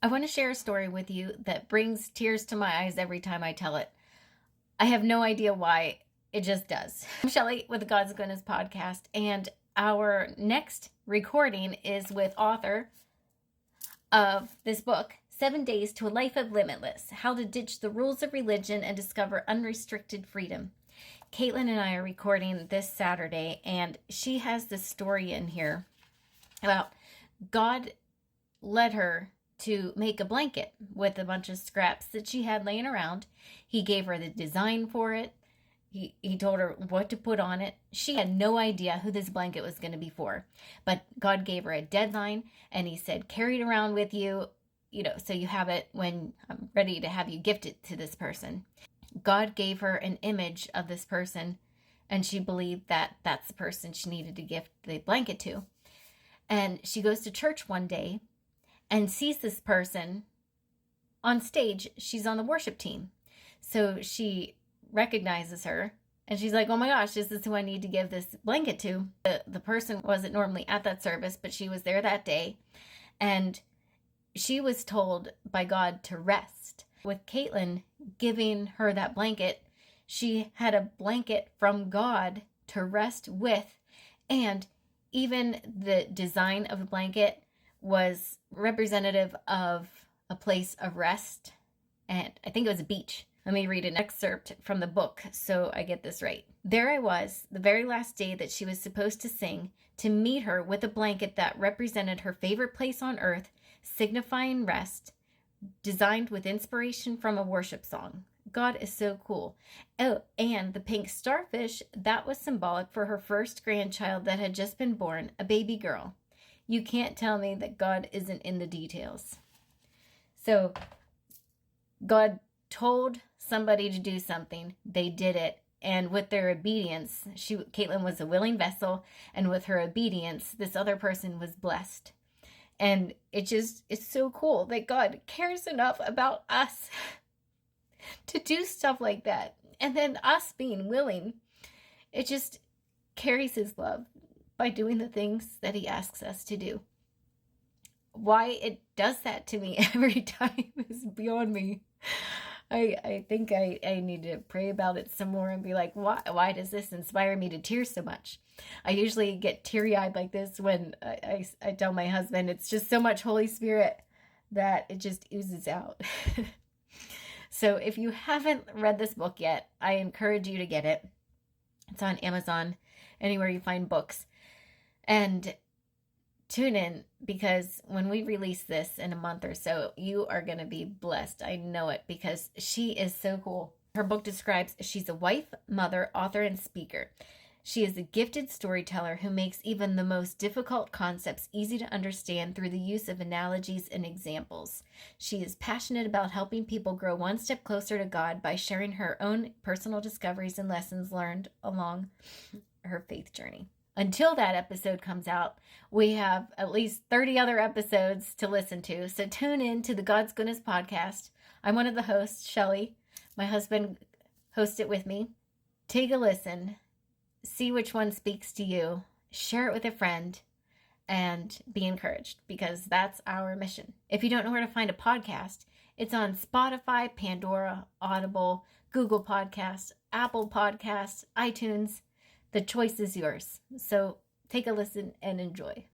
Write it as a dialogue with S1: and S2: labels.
S1: I want to share a story with you that brings tears to my eyes every time I tell it. I have no idea why, it just does. I'm Shelly with the God's Goodness podcast, and our next recording is with author of this book, 7 Days to a Life of Limitless: How to Ditch the Rules of Religion and Discover Unrestricted Freedom. Caitlin and I are recording this Saturday, and she has this story in here about God led her to make a blanket with a bunch of scraps that she had laying around. He gave her the design for it. He told her what to put on it. She had no idea who this blanket was going to be for. But God gave her a deadline, and he said, carry it around with you, so you have it when I'm ready to have you gift it to this person. God gave her an image of this person, and she believed that that's the person she needed to gift the blanket to. And she goes to church one day and sees this person on stage. She's on the worship team. So she recognizes her, and she's like, oh my gosh, this is who I need to give this blanket to. The person wasn't normally at that service, but she was there that day. And she was told by God to rest. With Caitlin giving her that blanket, she had a blanket from God to rest with. And even the design of the blanket was representative of a place of rest, and I think it was a beach. Let me read an excerpt from the book so I get this right. There I was, the very last day that she was supposed to sing, to meet her with a blanket that represented her favorite place on earth, signifying rest, designed with inspiration from a worship song. God is so cool. Oh, and the pink starfish, that was symbolic for her first grandchild that had just been born, a baby girl. You can't tell me that God isn't in the details. So God told somebody to do something. They did it. And with their obedience, Caitlin was a willing vessel. And with her obedience, this other person was blessed. And it's so cool that God cares enough about us to do stuff like that. And then us being willing, it just carries his love by doing the things that he asks us to do. Why it does that to me every time is beyond me. I think I need to pray about it some more and be like, why does this inspire me to tears so much? I usually get teary-eyed like this when I tell my husband it's just so much Holy Spirit that it just oozes out. So if you haven't read this book yet, I encourage you to get it. It's on Amazon, anywhere you find books. And tune in, because when we release this in a month or so, you are going to be blessed. I know it, because she is so cool. Her book describes she's a wife, mother, author, and speaker. She is a gifted storyteller who makes even the most difficult concepts easy to understand through the use of analogies and examples. She is passionate about helping people grow one step closer to God by sharing her own personal discoveries and lessons learned along her faith journey. Until that episode comes out, we have at least 30 other episodes to listen to. So tune in to the God's Goodness podcast. I'm one of the hosts, Shelly. My husband hosts it with me. Take a listen. See which one speaks to you. Share it with a friend and be encouraged, because that's our mission. If you don't know where to find a podcast, it's on Spotify, Pandora, Audible, Google Podcasts, Apple Podcasts, iTunes. The choice is yours. So take a listen and enjoy.